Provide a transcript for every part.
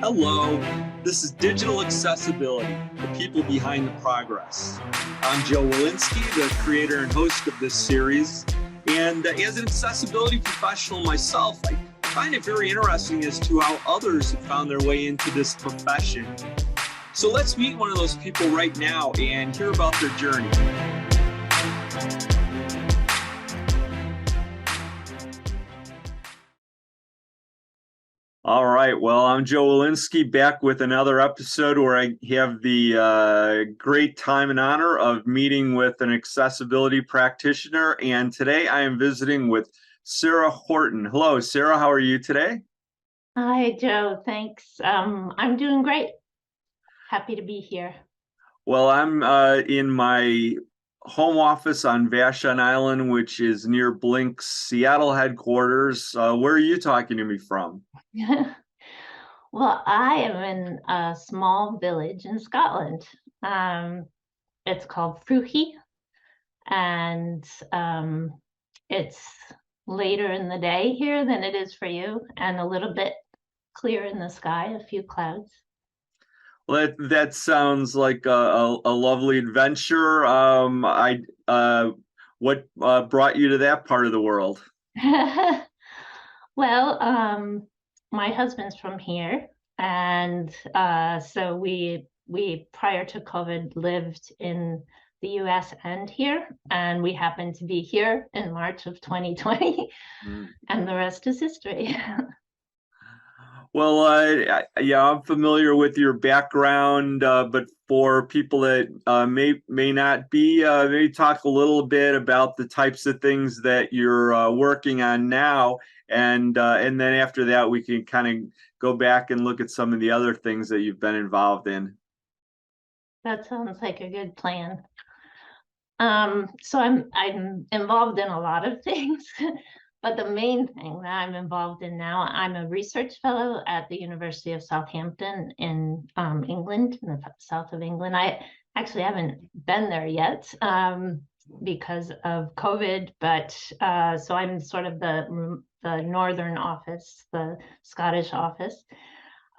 Hello, this is Digital Accessibility, the people behind the progress. I'm Joe Walensky, the creator and host of this series. And as an accessibility professional myself, I find it very interesting as to how others have found their way into this profession. So let's meet one of those people right now and hear about their journey. All right. Well, I'm Joe Walensky back with another episode where I have the great time and honor of meeting with an accessibility practitioner. And today I am visiting with Sarah Horton. Hello, Sarah. How are you today? Hi, Joe. Thanks. I'm doing great. Happy to be here. Well, I'm in my home office on Vashon Island, which is near Blink's Seattle headquarters. Where are you talking to me from? Well, I am in a small village in Scotland. Um, it's called Fruhi, and it's later in the day here than it is for you, and a little bit clear in the sky, a few clouds. Well, that sounds like a lovely adventure. What brought you to that part of the world? Well, my husband's from here, and so we prior to COVID lived in the US and here, and we happened to be here in March of 2020, Mm. and the rest is history. Well, yeah, I'm familiar with your background, but for people that may not be, maybe talk a little bit about the types of things that you're working on now, and then after that we can kind of go back and look at some of the other things that you've been involved in. That sounds like a good plan. So I'm involved in a lot of things, but the main thing that I'm involved in now, I'm a research fellow at the University of Southampton in England, in the south of England. I actually haven't been there yet because of COVID, but so I'm sort of the northern office, the Scottish office.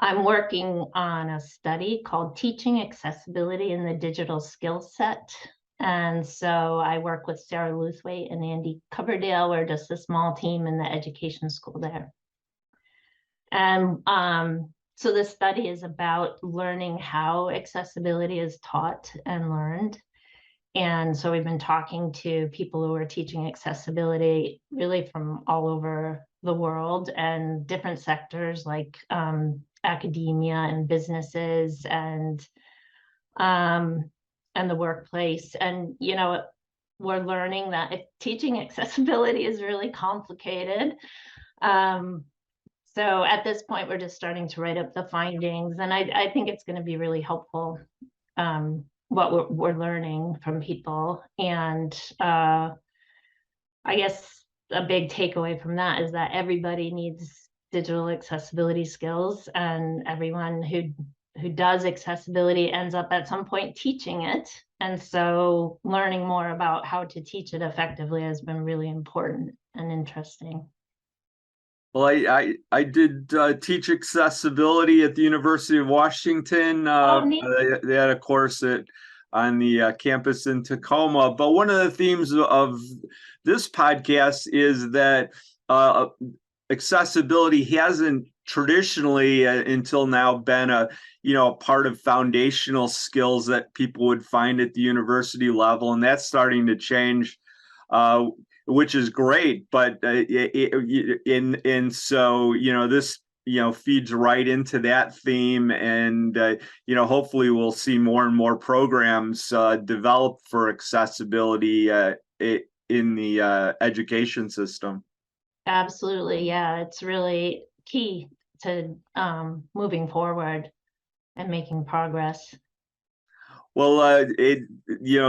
I'm working on a study called Teaching Accessibility in the Digital Skill Set. And so I work with Sarah Luthwaite and Andy Coverdale. We're just a small team in the education school there. And so this study is about learning how accessibility is taught and learned. And so we've been talking to people who are teaching accessibility really from all over the world and different sectors like academia and businesses and the workplace. And, you know, we're learning that teaching accessibility is really complicated. So at this point, we're just starting to write up the findings. And I think it's going to be really helpful, what we're learning from people. And I guess a big takeaway from that is that everybody needs digital accessibility skills, and everyone who does accessibility ends up at some point teaching it. And so learning more about how to teach it effectively has been really important and interesting. Well, I did teach accessibility at the University of Washington. Oh, neat. They had a course on the campus in Tacoma. But one of the themes of this podcast is that accessibility hasn't traditionally until now been a part of foundational skills that people would find at the university level, and that's starting to change. Which is great, but so this feeds right into that theme, and hopefully we'll see more and more programs developed for accessibility in the education system. Absolutely. Yeah, it's really key to moving forward and making progress. Well,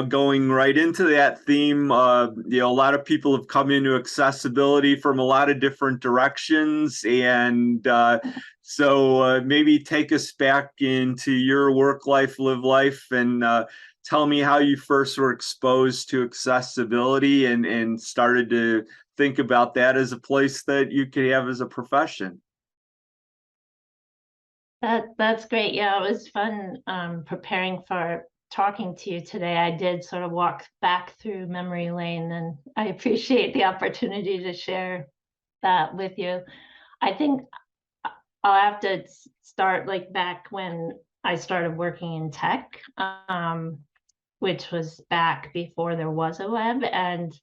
going right into that theme, a lot of people have come into accessibility from a lot of different directions, and so maybe take us back into your work life, live life, and tell me how you first were exposed to accessibility and started to think about that as a place that you could have as a profession. That's great. Yeah, it was fun preparing for talking to you today. I did sort of walk back through memory lane, and I appreciate the opportunity to share that with you. I think I'll have to start like back when I started working in tech, which was back before there was a web, and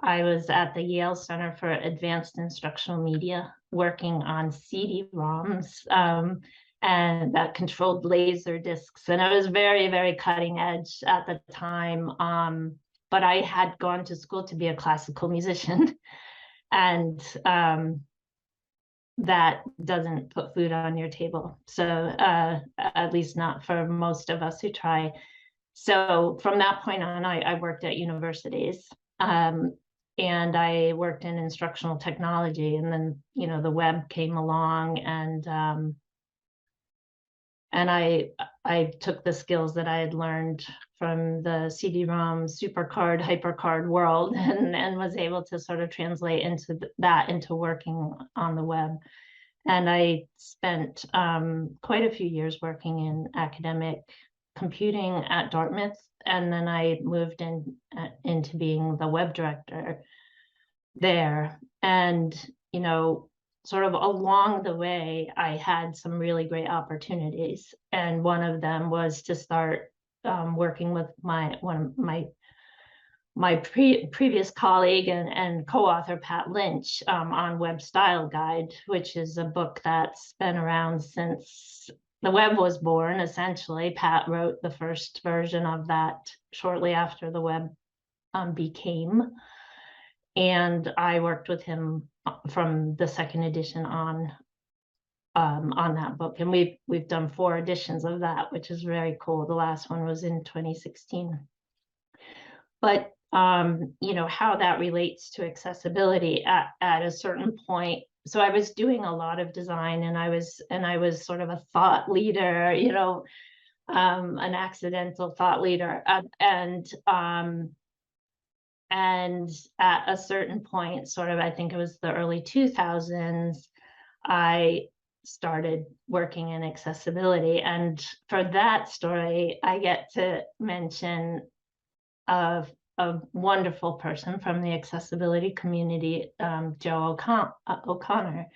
I was at the Yale Center for Advanced Instructional Media working on CD-ROMs, and that controlled laser discs. And it was very, very cutting edge at the time. But I had gone to school to be a classical musician, and that doesn't put food on your table. So at least not for most of us who try. So from that point on, I worked at universities. And I worked in instructional technology, and then the web came along, and I took the skills that I had learned from the CD-ROM, supercard, hypercard world, and was able to sort of translate into working on the web. And I spent quite a few years working in academic computing at Dartmouth, and then I moved into being the web director there. And sort of along the way, I had some really great opportunities, and one of them was to start working with my previous colleague and co-author Pat Lynch on Web Style Guide, which is a book that's been around since the web was born, essentially. Pat wrote the first version of that shortly after the web became. And I worked with him from the second edition on that book. And we've done 4 editions of that, which is very cool. The last one was in 2016. But how that relates to accessibility at a certain point. So I was doing a lot of design, and I was sort of a thought leader, an accidental thought leader, and at a certain point, sort of, I think it was the early 2000s, I started working in accessibility. And for that story, I get to mention a wonderful person from the accessibility community, Joe O'Connor.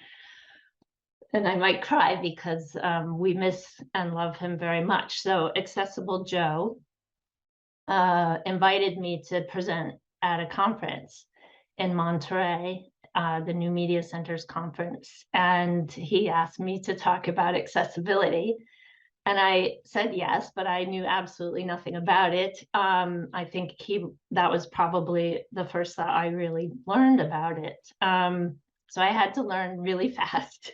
And I might cry because we miss and love him very much. So Accessible Joe invited me to present at a conference in Monterey, the New Media Centers conference. And he asked me to talk about accessibility. And I said yes, but I knew absolutely nothing about it. I think that was probably the first that I really learned about it. So I had to learn really fast.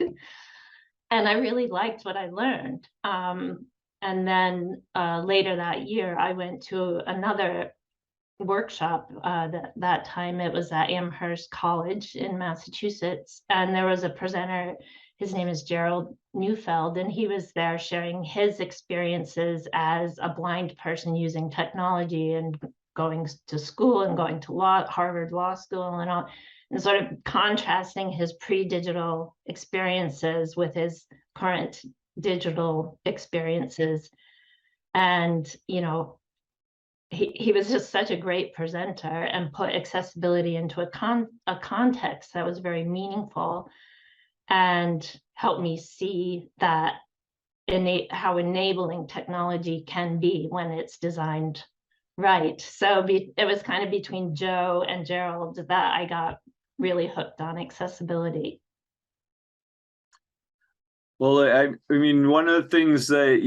And I really liked what I learned. And then later that year, I went to another workshop. That time it was at Amherst College in Massachusetts. And there was a presenter. His name is Gerald Neufeld, and he was there sharing his experiences as a blind person using technology and going to school and going to Harvard Law School and all, and sort of contrasting his pre-digital experiences with his current digital experiences. And, he was just such a great presenter and put accessibility into a context that was very meaningful, and help me see that how enabling technology can be when it's designed right. So it was kind of between Joe and Gerald that I got really hooked on accessibility. Well, I mean, one of the things that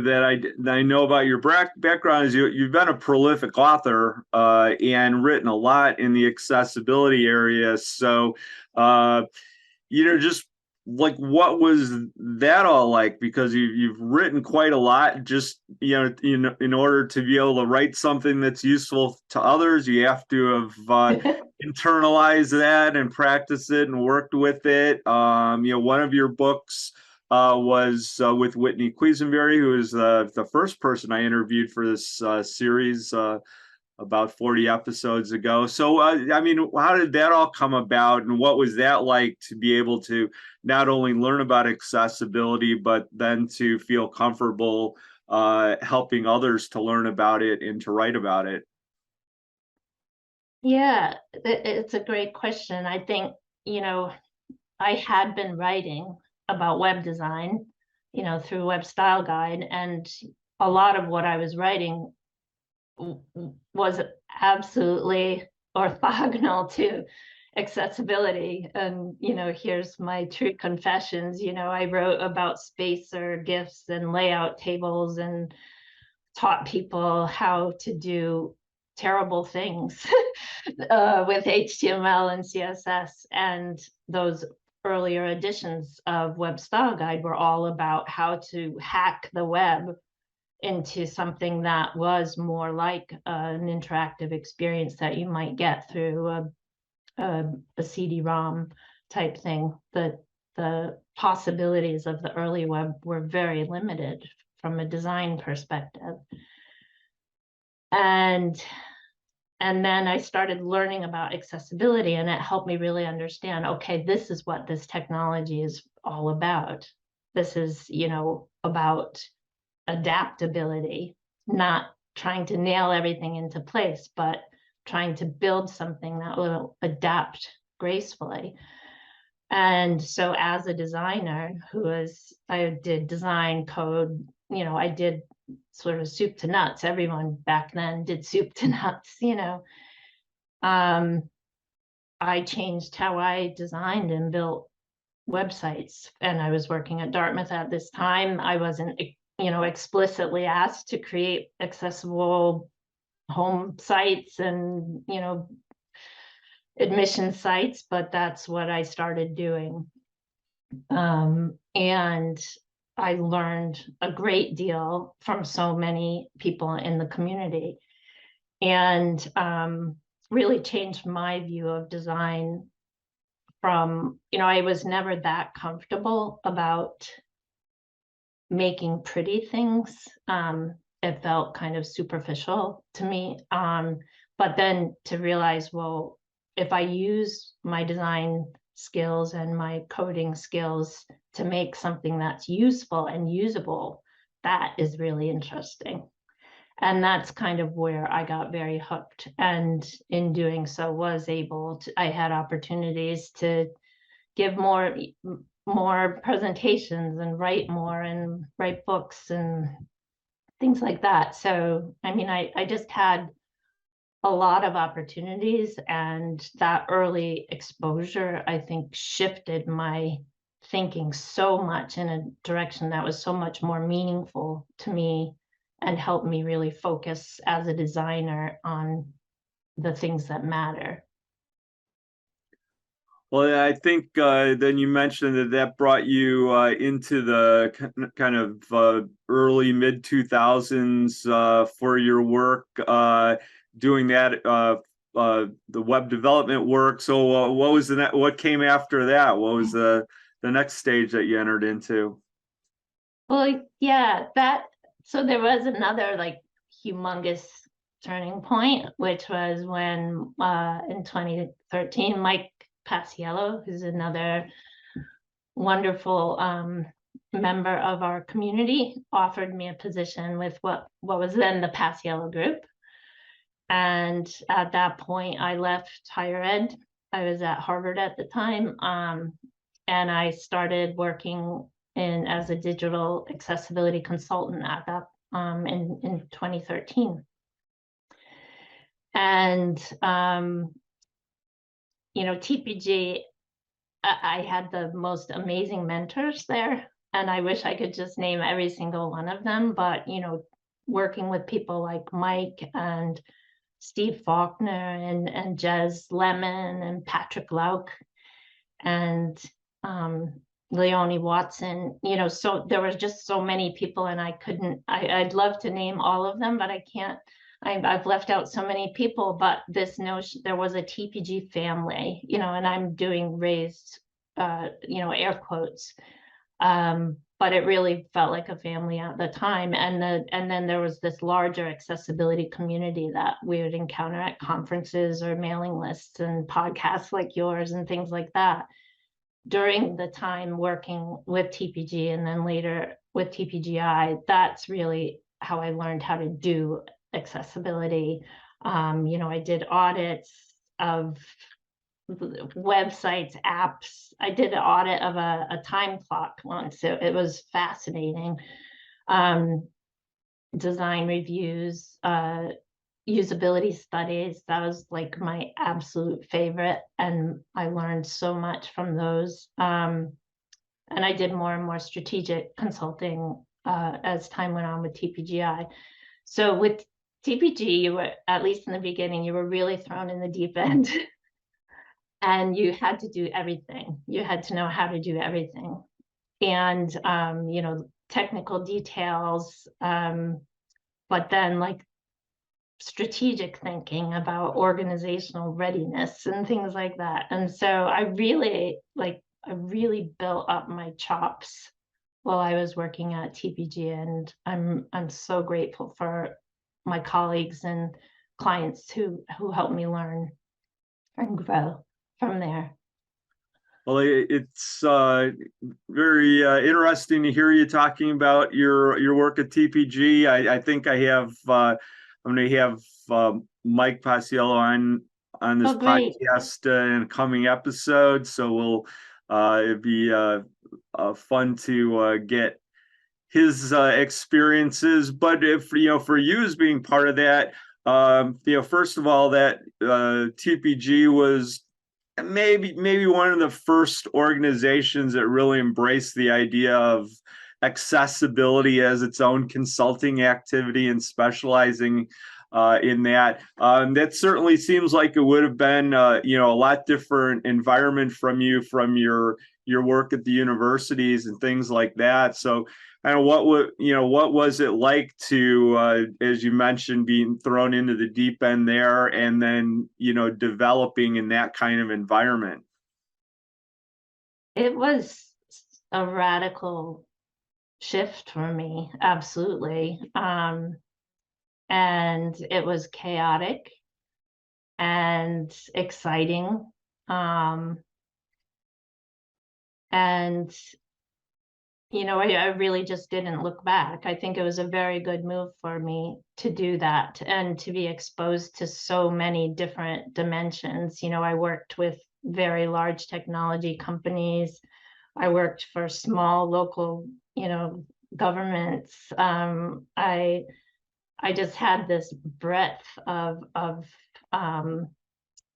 that I know about your background is you've been a prolific author and written a lot in the accessibility area. So, just like, what was that all like? Because you've written quite a lot. Just in order to be able to write something that's useful to others, you have to have internalized that and practiced it and worked with it. One of your books was with Whitney Quisenberry, who is the first person I interviewed for this series about 40 episodes ago. So, I mean, how did that all come about, and what was that like to be able to not only learn about accessibility, but then to feel comfortable helping others to learn about it and to write about it? Yeah, it's a great question. I think, you know, I had been writing about web design, through Web Style Guide, and a lot of what I was writing was absolutely orthogonal to accessibility. And, here's my true confessions. I wrote about spacer GIFs and layout tables and taught people how to do terrible things with HTML and CSS. And those earlier editions of Web Style Guide were all about how to hack the web into something that was more like an interactive experience that you might get through a CD-ROM type thing. The possibilities of the early web were very limited from a design perspective. And then I started learning about accessibility, and it helped me really understand, okay, this is what this technology is all about. This is, about adaptability, not trying to nail everything into place, but trying to build something that will adapt gracefully. And so as a designer I did design code, I did sort of soup to nuts. Everyone back then did soup to nuts, I changed how I designed and built websites. And I was working at Dartmouth at this time. I wasn't, explicitly asked to create accessible home sites and, admission sites, but that's what I started doing. And I learned a great deal from so many people in the community, and really changed my view of design from, I was never that comfortable about making pretty things. It felt kind of superficial to me. But then to realize, well, if I use my design skills and my coding skills to make something that's useful and usable, that is really interesting. And that's kind of where I got very hooked. And in doing so, I had opportunities to give more presentations and write more and write books and things like that. So, I mean, I just had a lot of opportunities, and that early exposure, I think, shifted my thinking so much in a direction that was so much more meaningful to me and helped me really focus as a designer on the things that matter. Well, I think then you mentioned that brought you into the kind of early mid 2000s for your work doing that the web development work. So what was what came after that? What was the next stage that you entered into? Well, yeah, so there was another like humongous turning point, which was when in 2013, Mike Paciello, who's another wonderful member of our community, offered me a position with what was then the Paciello Group. And at that point, I left higher ed. I was at Harvard at the time, and I started working as a digital accessibility consultant at that in 2013. And TPG, I had the most amazing mentors there, and I wish I could just name every single one of them. But working with people like Mike and Steve Faulkner and Jez Lemon and Patrick Lauk and Leonie Watson, so there was just so many people, and I'd love to name all of them, but I can't. I've left out so many people, but this notion, there was a TPG family, and I'm doing raised, air quotes. But but it really felt like a family at the time. And then there was this larger accessibility community that we would encounter at conferences or mailing lists and podcasts like yours and things like that. During the time working with TPG and then later with TPGI, that's really how I learned how to do accessibility. I did audits of websites, apps. I did an audit of a time clock once, so it was fascinating. Design reviews, usability studies, that was like my absolute favorite, and I learned so much from those. And I did more and more strategic consulting as time went on with TPGI. So with TPG, you were, at least in the beginning, you were really thrown in the deep end. And you had to do everything. You had to know how to do everything. And, technical details, but then like strategic thinking about organizational readiness and things like that. And so I really built up my chops while I was working at TPG, and I'm so grateful for my colleagues and clients who helped me learn and grow from there. Well, it's very interesting to hear you talking about your work at TPG. I think I have I'm going to have Mike Paciello on this podcast in a coming episode, so it'd be fun to get his experiences. But if for you as being part of that, first of all, that TPG was maybe one of the first organizations that really embraced the idea of accessibility as its own consulting activity and specializing in that. That certainly seems like it would have been a lot different environment from your work at the universities and things like that. So what was it like to, as you mentioned, being thrown into the deep end there, and then developing in that kind of environment? It was a radical shift for me, absolutely. And it was chaotic and exciting. And I really just didn't look back. I think it was a very good move for me to do that and to be exposed to so many different dimensions. I worked with very large technology companies. I worked for small local, governments. I just had this breadth of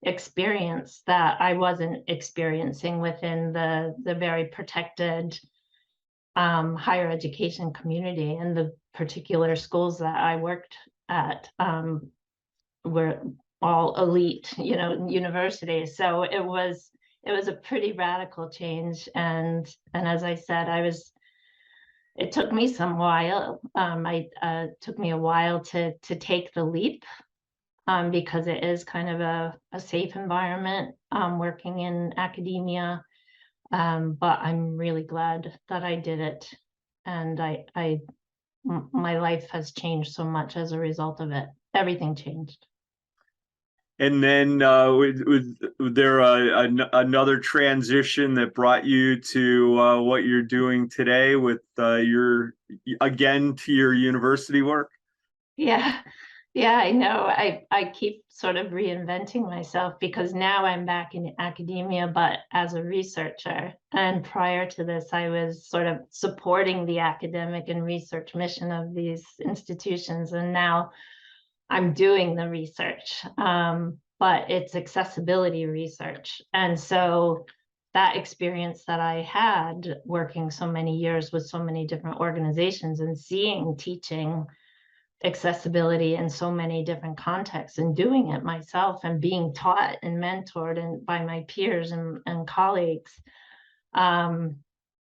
experience that I wasn't experiencing within the very protected higher education community. And the particular schools that I worked at were all elite, universities. So it was a pretty radical change. And as I said, it took me some while. Took me a while to take the leap, because it is kind of a safe environment working in academia. But I'm really glad that I did it, and my life has changed so much as a result of it. Everything changed. And then was there another transition that brought you to what you're doing today with to your university work? Yeah. Yeah, I know. I keep sort of reinventing myself, because now I'm back in academia, but as a researcher. And prior to this, I was sort of supporting the academic and research mission of these institutions. And now I'm doing the research, but it's accessibility research. And so that experience that I had working so many years with so many different organizations and seeing teaching accessibility in so many different contexts and doing it myself and being taught and mentored and by my peers and colleagues, I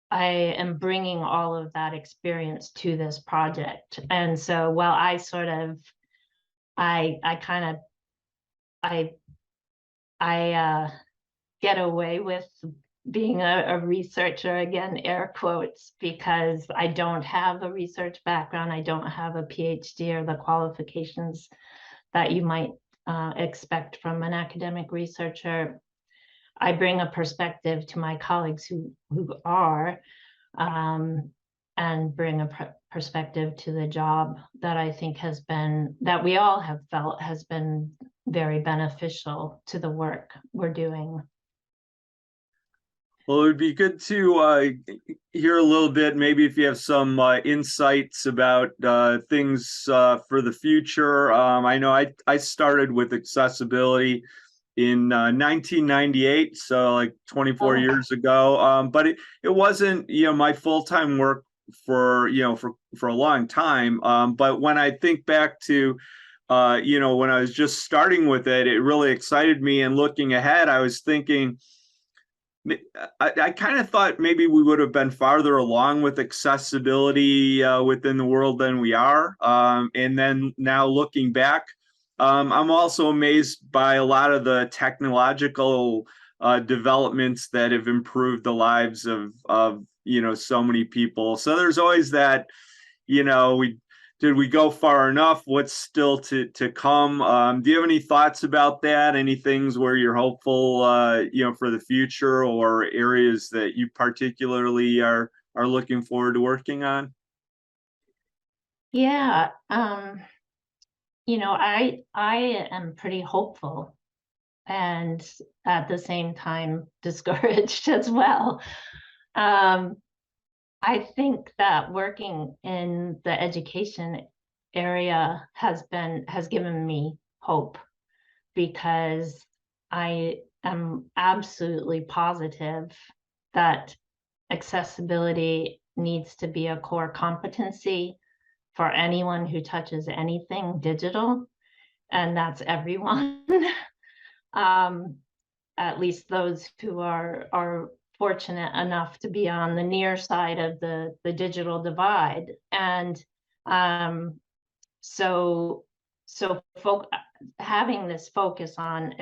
am bringing all of that experience to this project. And so while I sort of I get away with being a researcher, again, air quotes, because I don't have a research background. I don't have a PhD or the qualifications that you might expect from an academic researcher. I bring a perspective to my colleagues who are, and bring a perspective to the job that I think has been, that we all have felt has been very beneficial to the work we're doing. Well, it would be good to hear a little bit, maybe if you have some insights about things for the future. I know I started with accessibility in 1998, so like 24 Oh, years ago. But it wasn't, my full-time work for, for a long time. But when I think back to, when I was just starting with it, it really excited me. And looking ahead, I was thinking, I kind of thought maybe we would have been farther along with accessibility within the world than we are. And then now looking back, I'm also amazed by a lot of the technological developments that have improved the lives of so many people. So there's always that, did we go far enough? What's still to come? Do you have any thoughts about that? Any things where you're hopeful, for the future, or areas that you particularly are looking forward to working on? yeah. I am pretty hopeful and at the same time discouraged as well. Um, I think that working in the education area has given me hope, because I am absolutely positive that accessibility needs to be a core competency for anyone who touches anything digital, and that's everyone. um, at least those who are fortunate enough to be on the near side of the digital divide. And so having this focus on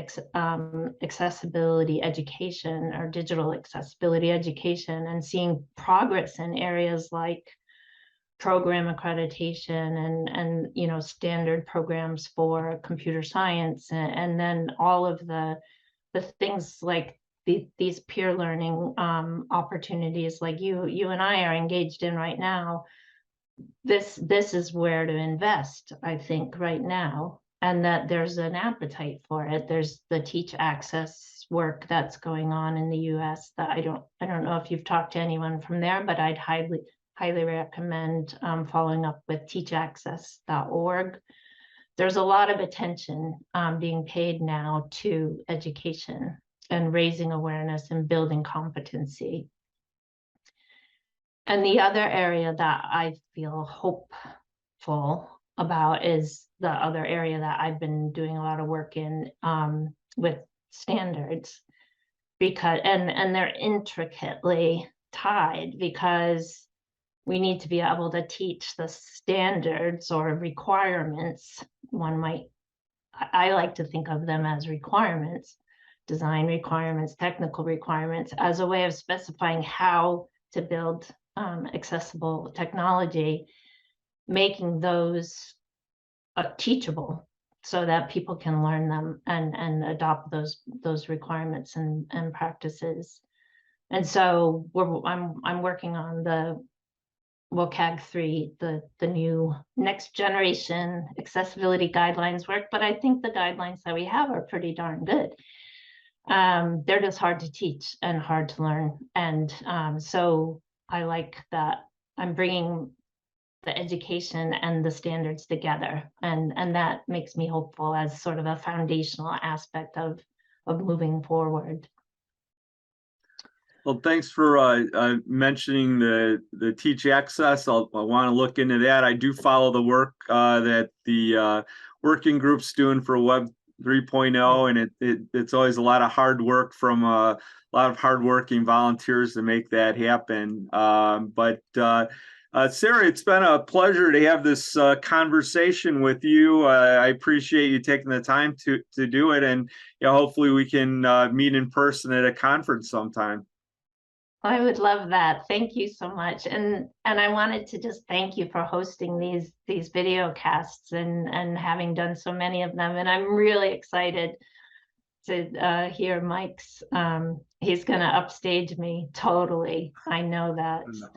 accessibility education, or digital accessibility education, and seeing progress in areas like program accreditation and standard programs for computer science, and then all of the things like these peer learning opportunities like you and I are engaged in right now. This is where to invest, I think, right now, and that there's an appetite for it. There's the teach access work that's going on in the US that I don't know if you've talked to anyone from there, but I'd highly recommend following up with teachaccess.org. There's a lot of attention being paid now to education and raising awareness and building competency. And the other area that I feel hopeful about is the other area that I've been doing a lot of work in, with standards, because and they're intricately tied, because we need to be able to teach the standards or requirements. I like to think of them as requirements, design requirements, technical requirements, as a way of specifying how to build accessible technology, making those teachable so that people can learn them and adopt those requirements and practices. And so I'm working on the WCAG 3, the new next generation accessibility guidelines work, but I think the guidelines that we have are pretty darn good. They're just hard to teach and hard to learn. And so I like that I'm bringing the education and the standards together. And that makes me hopeful as sort of a foundational aspect of moving forward. Well, thanks for mentioning the Teach Access. I want to look into that. I do follow the work that the working group's doing for Web 3.0, and it's always a lot of hard work from a lot of hardworking volunteers to make that happen. But Sarah, it's been a pleasure to have this conversation with you. I appreciate you taking the time to do it, and hopefully we can meet in person at a conference sometime. I would love that. Thank you so much. And I wanted to just thank you for hosting these video casts and having done so many of them. And I'm really excited to hear Mike's. He's going to upstage me totally. I know that. No.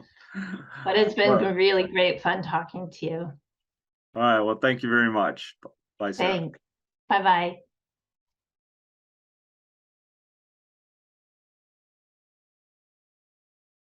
But it's been All really great fun talking to you. right. Well, thank you very much. Bye, Sarah. Thanks. Bye-bye.